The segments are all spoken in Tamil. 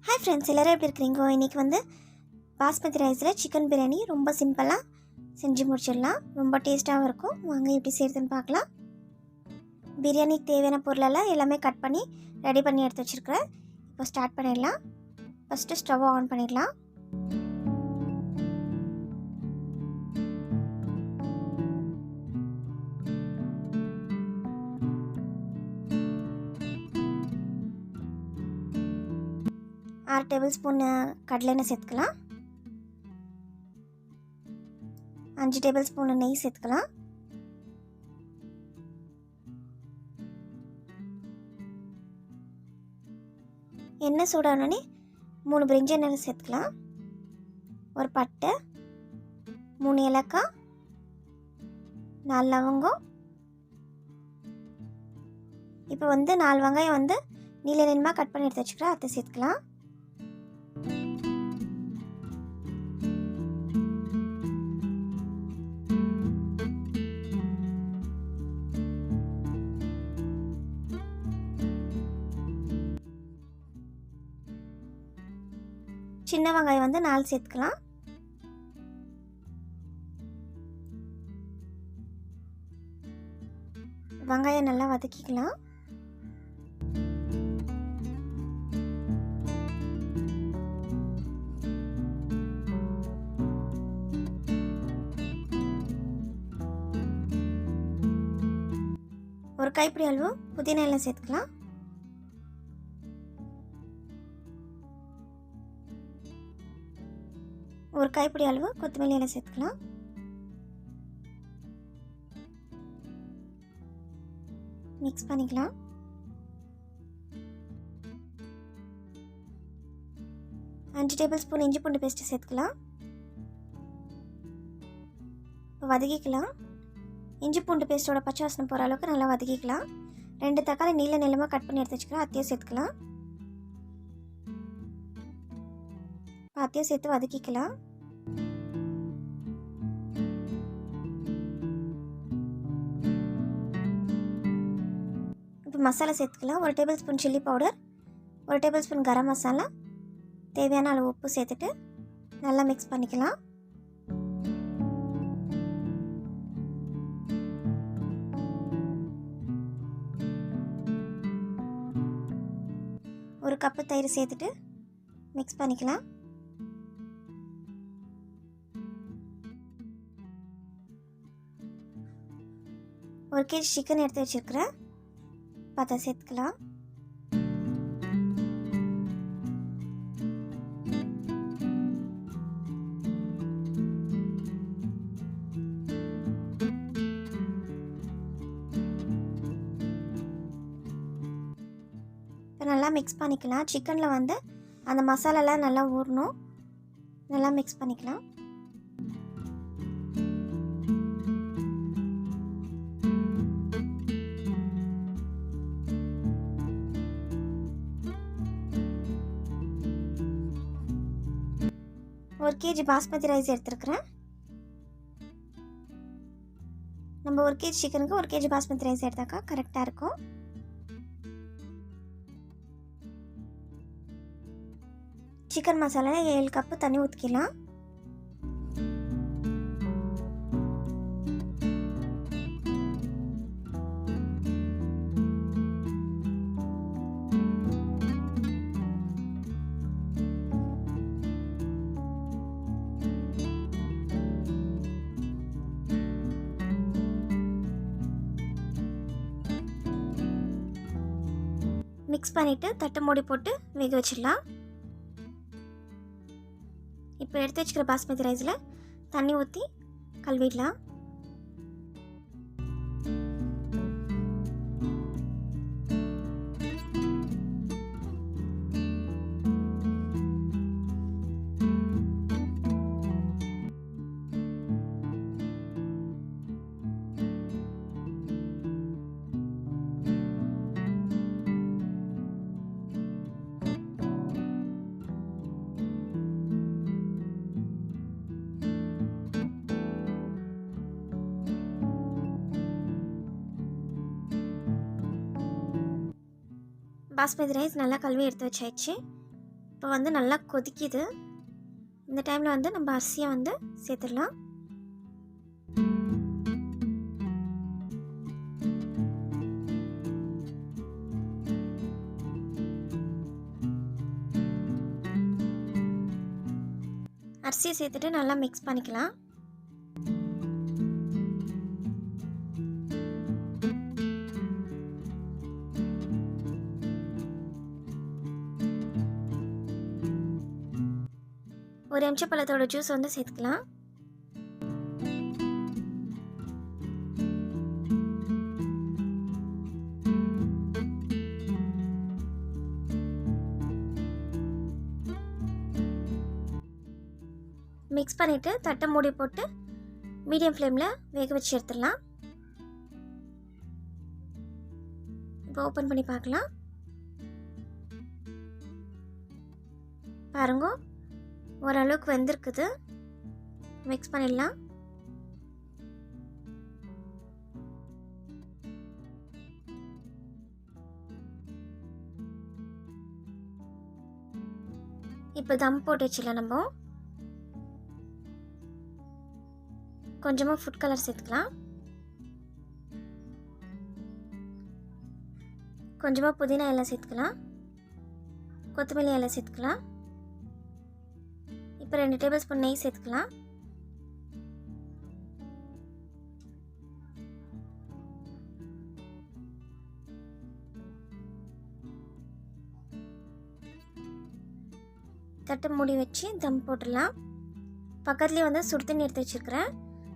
ஹாய் ஃப்ரெண்ட்ஸ், எல்லோரும் எப்படி இருக்கிறீங்க? இன்றைக்கி வந்து பாஸ்மதி ரைஸில் சிக்கன் பிரியாணி ரொம்ப சிம்பிளாக செஞ்சு முடிச்சிடலாம். ரொம்ப டேஸ்ட்டாகவும் இருக்கும். வாங்க எப்படி செய்கிறதுன்னு பார்க்கலாம். பிரியாணிக்கு தேவையான பொருளெல்லாம் எல்லாமே கட் பண்ணி ரெடி பண்ணி எடுத்து வச்சுருக்கிறேன். இப்போ ஸ்டார்ட் பண்ணிடலாம். ஃபஸ்ட்டு ஸ்டவ்வை ஆன் பண்ணிடலாம். ஆறு டேபிள் ஸ்பூன் கடலெண்ணெய் சேர்த்துக்கலாம். 5 டேபிள் ஸ்பூன் நெய் சேர்த்துக்கலாம். எண்ணெய் சூடானோடனே 3 பிரிஞ்சி எண்ணெய் சேர்த்துக்கலாம். ஒரு பட்டை, 3 ஏலக்காய், 4 லவங்கம். இப்போ வந்து 4 வெங்காயம் வந்து நீல நீளமாக கட் பண்ணி எடுத்து வச்சுக்கிறேன். அதை சேர்த்துக்கலாம். சின்ன வெங்காயம் வந்து 4 சேர்த்துக்கலாம். வெங்காயம் நல்லா வதக்கிக்கலாம். ஒரு கைப்பிடி அளவு புதினா இலை சேர்த்துக்கலாம். ஒரு கைப்பிடி அளவு கொத்தமல்லி இலை சேர்த்துக்கலாம். மிக்ஸ் பண்ணிக்கலாம். அஞ்சு டேபிள் ஸ்பூன் இஞ்சி பூண்டு பேஸ்ட்டு சேர்த்துக்கலாம். வதக்கிக்கலாம். இஞ்சி பூண்டு பேஸ்ட்டோட பச்சை வாசனை போகிற அளவுக்கு நல்லா வதக்கிக்கலாம். 2 தக்காளி நீல நீளமாக கட் பண்ணி எடுத்து வச்சுக்கலாம். அத்தையும் சேர்த்துக்கலாம். அத்தையும் சேர்த்து வதக்கிக்கலாம். இப்போ மசாலா சேர்த்துக்கலாம். 1 tablespoon chilli powder, 1 tablespoon garam masala, தேவையான அளவு உப்பு சேர்த்துட்டு நல்லா மிக்ஸ் பண்ணிக்கலாம். ஒரு கப்பு தயிர் சேர்த்துட்டு மிக்ஸ் பண்ணிக்கலாம். ஒரு கேஜி சிக்கன் எடுத்து வச்சுருக்கிறேன். அதை சேர்த்துக்கலாம். நல்லா மிக்ஸ் பண்ணிக்கலாம். சிக்கனில் வந்து அந்த மசாலாலாம் நல்லா ஊறணும். நல்லா மிக்ஸ் பண்ணிக்கலாம். ஒரு கேஜி பாஸ்மதி ரைஸ் எடுத்துருக்குறேன். நம்ம 1 கேஜி சிக்கனுக்கு 1 கேஜி பாஸ்மதி ரைஸ் எடுத்தாக்கா கரெக்டாக இருக்கும். சிக்கன் மசாலா 7 கப்பு தண்ணி ஊற்றிக்கலாம். மிக்ஸ் பண்ணிவிட்டு தட்டு மூடி போட்டு வேக வச்சிடலாம். இப்போ எடுத்து வச்சுக்கிற பாஸ்மதி ரைஸில் தண்ணி ஊற்றி கழுவிடலாம். பாஸ்மதி ரைஸ் நல்லா கழுவி எடுத்து வச்சாச்சு. இப்போ வந்து நல்லா கொதிக்குது. இந்த டைமில் வந்து நம்ம அரிசியை வந்து சேர்த்துடலாம். அரிசியை சேர்த்துட்டு நல்லா மிக்ஸ் பண்ணிக்கலாம். ஒரு எலுமிச்சம்பழத்தோட ஜூஸ் வந்து சேர்த்துக்கலாம். மிக்ஸ் பண்ணிவிட்டு தட்டை மூடி போட்டு மீடியம் ஃப்ளேமில் வேக வச்சு எடுத்துடலாம். இப்போ ஓப்பன் பண்ணி பார்க்கலாம். பாருங்க, ஓரளவுக்கு வெந்திருக்குது. மிக்ஸ் பண்ணிடலாம். இப்போ தம் போட்டு வச்சிடலாம். நம்ம கொஞ்சமாக ஃபுட் கலர் சேர்த்துக்கலாம். கொஞ்சமாக புதினா இலை சேர்த்துக்கலாம். கொத்தமல்லி இலை சேர்த்துக்கலாம். இப்போ 2 டேபிள் ஸ்பூன் நெய் சேர்த்துக்கலாம். தட்டு மூடி வச்சு தம் போட்டுடலாம். பக்கத்துலேயே வந்து சுடு தண்ணி எடுத்து வச்சுருக்கிறேன்.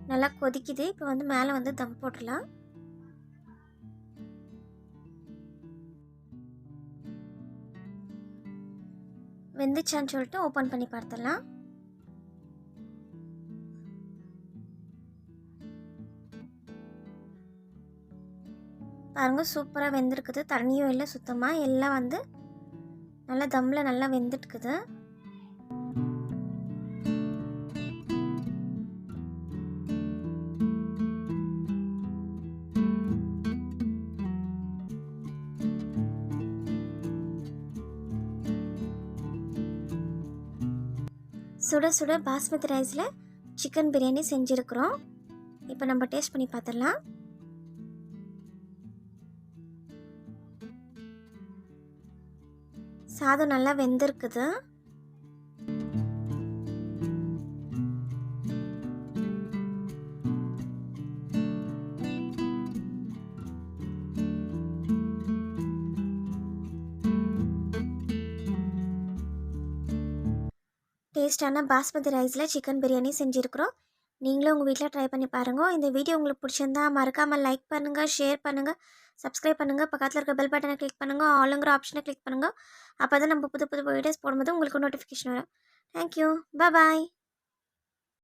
நல்லா கொதிக்குது. இப்போ வந்து மேலே வந்து தம் போட்டுடலாம். வெந்துச்சான்னு சொல்லிட்டு ஓப்பன் பண்ணி பார்த்துடலாம். பாருங்க, சூப்பராக வெந்திருக்குது. தண்ணியும் இல்லை சுத்தமாக. எல்லாம் வந்து நல்லா தம்மில் நல்லா வெந்துட்டுக்குது. சுட சுட பாஸ்மதி ரைஸில் சிக்கன் பிரியாணி செஞ்சுருக்குறோம். இப்போ நம்ம டேஸ்ட் பண்ணி பார்த்துடலாம். சாதம் நல்லா வெந்திருக்குது. டேஸ்டான பாஸ்மதி ரைஸில் சிக்கன் பிரியாணி செஞ்சுருக்குறோம். நீங்களும் உங்கள் வீட்டில் ட்ரை பண்ணி பாருங்கள். இந்த வீடியோ உங்களுக்கு பிடிச்சிருந்தா மறக்காமல் லைக் பண்ணுங்கள், ஷேர் பண்ணுங்கள், சப்ஸ்கிரைப் பண்ணுங்கள். பக்கத்தில் இருக்க பெல் பட்டனை கிளிக் பண்ணுங்கள். ஆளுங்கிற ஆப்ஷனை கிளிக் பண்ணுங்கள். அப்போ தான் நம்ம புது புது வீடியோஸ் போடும்போது உங்களுக்கு நோட்டிஃபிகேஷன் வரும். தேங்க்யூ. பாய்.